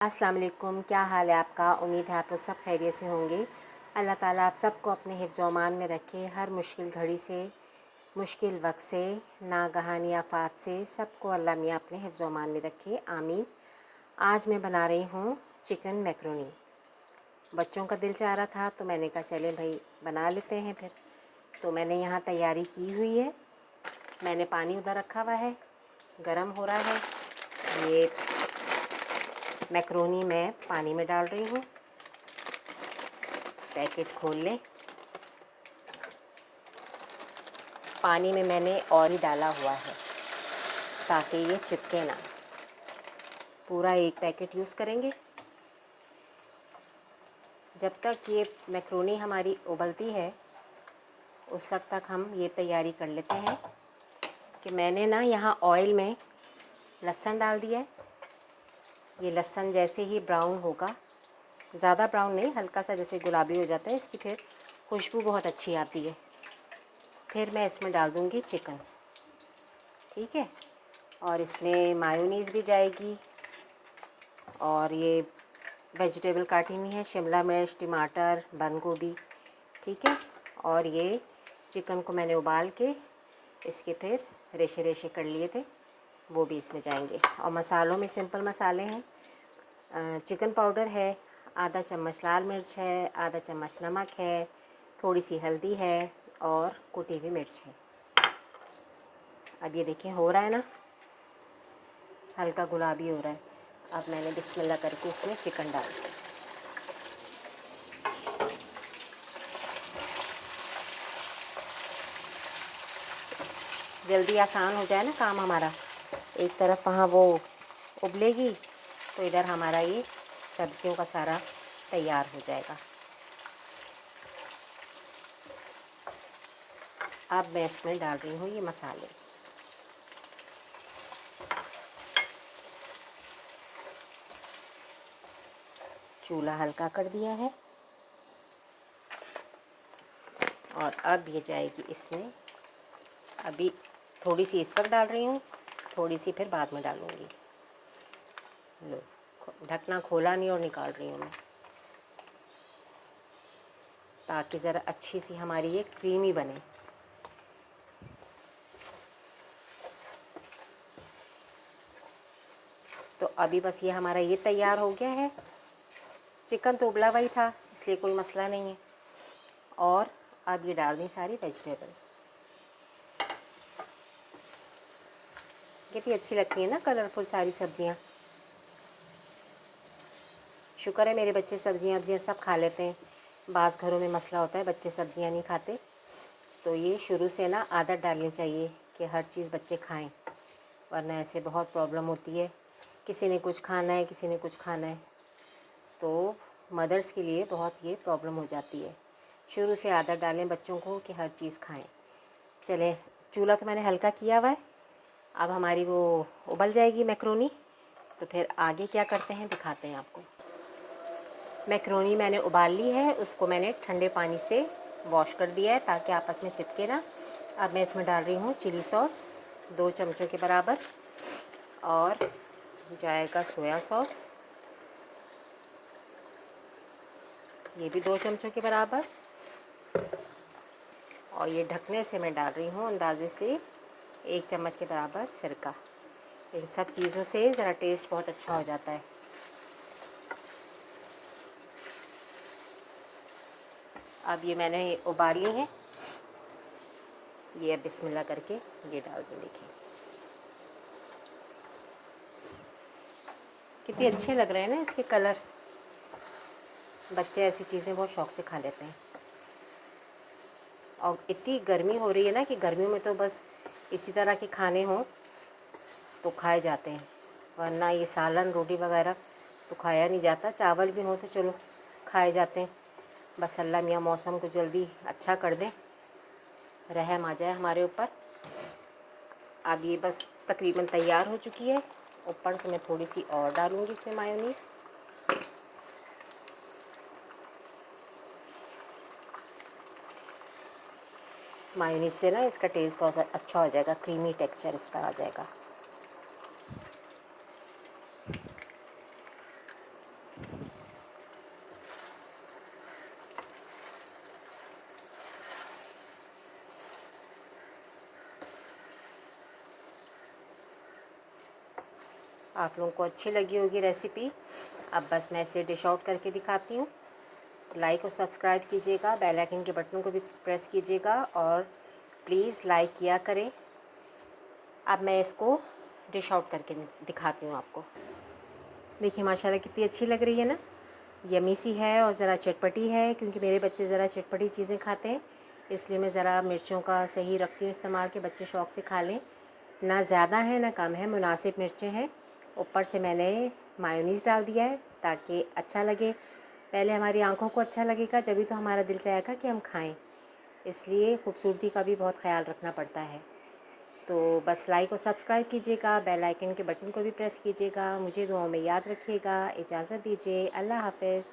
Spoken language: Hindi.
अस्सलाम वालेकुम। क्या हाल है आपका? उम्मीद है आप लोग सब खैरियत से होंगे। अल्लाह ताला आप सबको अपने हिफ्ज़ व अमान में रखे, हर मुश्किल घड़ी से, मुश्किल वक्त से, नागहानी आफात से सबको अल्लाह मियाँ अपने हिफ्ज़ व अमान में रखे, आमीन। आज मैं बना रही हूँ चिकन मैकरोनी। बच्चों का दिल चाह रहा था तो मैंने कहा चले भाई बना लेते हैं फिर। तो मैंने यहाँ तैयारी की हुई है। मैंने पानी उधर रखा हुआ है, गरम हो रहा है। ये मैकरोनी मैं पानी में डाल रही हूँ। पैकेट खोल लें। पानी में मैंने ऑयल डाला हुआ है ताकि ये चिपके ना। पूरा एक पैकेट यूज़ करेंगे। जब तक ये मैकरोनी हमारी उबलती है उस वक्त तक हम ये तैयारी कर लेते हैं कि मैंने ना यहाँ ऑयल में लहसुन डाल दिया है। ये लहसुन जैसे ही ब्राउन होगा, ज़्यादा ब्राउन नहीं, हल्का सा जैसे गुलाबी हो जाता है, इसकी फिर खुशबू बहुत अच्छी आती है। फिर मैं इसमें डाल दूँगी चिकन, ठीक है। और इसमें मायोनीज़ भी जाएगी और ये वेजिटेबल काटी हुई है, शिमला मिर्च, टमाटर, बंद गोभी, ठीक है। और ये चिकन को मैंने उबाल के इसके फिर रेशे रेशे कर लिए थे, वो भी इसमें जाएंगे। और मसालों में सिंपल मसाले हैं। चिकन पाउडर है, आधा चम्मच लाल मिर्च है, आधा चम्मच नमक है, थोड़ी सी हल्दी है और कुटी हुई मिर्च है। अब ये देखिए हो रहा है ना, हल्का गुलाबी हो रहा है। अब मैंने बिस्मिल्लाह करके इसमें चिकन डाल दिया। जल्दी आसान हो जाए ना काम हमारा। एक तरफ वहाँ वो उबलेगी तो इधर हमारा ये सब्जियों का सारा तैयार हो जाएगा। अब मैं इसमें डाल रही हूँ ये मसाले। चूल्हा हल्का कर दिया है और अब ये जाएगी इसमें। अभी थोड़ी सी इस वक्त डाल रही हूँ, थोड़ी सी फिर बाद में डालूँगी। लो, ढकना खोला नहीं और निकाल रही हूँ मैं, ताकि ज़रा अच्छी सी हमारी ये क्रीमी बने। तो अभी बस ये हमारा ये तैयार हो गया है। चिकन तो उबला हुआ ही था इसलिए कोई मसला नहीं है। और अब ये डाल दी सारी वेजिटेबल। कितनी अच्छी लगती है ना कलरफुल सारी सब्जियां। शुक्र है मेरे बच्चे सब्जियां सब खा लेते हैं। बाज़ घरों में मसला होता है बच्चे सब्जियां नहीं खाते, तो ये शुरू से ना आदत डालनी चाहिए कि हर चीज़ बच्चे खाएं, वरना ऐसे बहुत प्रॉब्लम होती है। किसी ने कुछ खाना है, किसी ने कुछ खाना है, तो मदर्स के लिए बहुत ये प्रॉब्लम हो जाती है। शुरू से आदत डालें बच्चों को कि हर चीज़ खाएं। चलें, चूल्हा तो मैंने हल्का किया हुआ है। अब हमारी वो उबल जाएगी मैकरोनी, तो फिर आगे क्या करते हैं दिखाते हैं आपको। मैकरोनी मैंने उबाल ली है, उसको मैंने ठंडे पानी से वॉश कर दिया है ताकि आपस में चिपके ना। अब मैं इसमें डाल रही हूँ चिली सॉस 2 चमचों के बराबर, और जाएगा सोया सॉस, ये भी 2 चमचों के बराबर। और ये ढकने से मैं डाल रही हूँ अंदाजे से 1 चम्मच के बराबर सिरका। इन सब चीज़ों से ज़रा टेस्ट बहुत अच्छा हो जाता है। अब ये मैंने उबाली है, ये बिस्मिल्लाह करके ये डाल दूँ। देखिए कितने अच्छे लग रहे हैं ना इसके कलर। बच्चे ऐसी चीज़ें बहुत शौक़ से खा लेते हैं। और इतनी गर्मी हो रही है ना कि गर्मियों में तो बस इसी तरह के खाने हों तो खाए जाते हैं, वरना ये सालन रोटी वगैरह तो खाया नहीं जाता। चावल भी हो तो चलो खाए जाते हैं। बस अल्लाह मियाँ मौसम को जल्दी अच्छा कर दें, रहम आ जाए हमारे ऊपर। अब ये बस तकरीबन तैयार हो चुकी है। ऊपर से मैं थोड़ी सी और डालूँगी इसमें मायोनीज़। मायोनीज़ से ना इसका टेस्ट बहुत अच्छा हो जाएगा, क्रीमी टेक्सचर इसका आ जाएगा। आप लोगों को अच्छी लगी होगी रेसिपी। अब बस मैं इसे डिश आउट करके दिखाती हूँ। लाइक और सब्सक्राइब कीजिएगा, बेल आइकन के बटन को भी प्रेस कीजिएगा और प्लीज़ लाइक किया करें। अब मैं इसको डिश आउट करके दिखाती हूँ आपको। देखिए माशाल्लाह कितनी अच्छी लग रही है ना, यमी सी है और ज़रा चटपटी है, क्योंकि मेरे बच्चे ज़रा चटपटी चीज़ें खाते हैं, इसलिए मैं ज़रा मिर्चों का सही रखती हूँ इस्तेमाल के बच्चे शौक़ से खा लें। ना ज़्यादा है ना कम है, मुनासिब मिर्चें हैं। ऊपर से मैंने मायोनीज़ डाल दिया है ताकि अच्छा लगे। पहले हमारी आंखों को अच्छा लगेगा, जभी तो हमारा दिल चाहेगा कि हम खाएं, इसलिए खूबसूरती का भी बहुत ख्याल रखना पड़ता है। तो बस लाइक और सब्सक्राइब कीजिएगा, बेल आइकन के बटन को भी प्रेस कीजिएगा। मुझे दुआओं में याद रखिएगा। इजाज़त दीजिए, अल्लाह हाफ़िज़।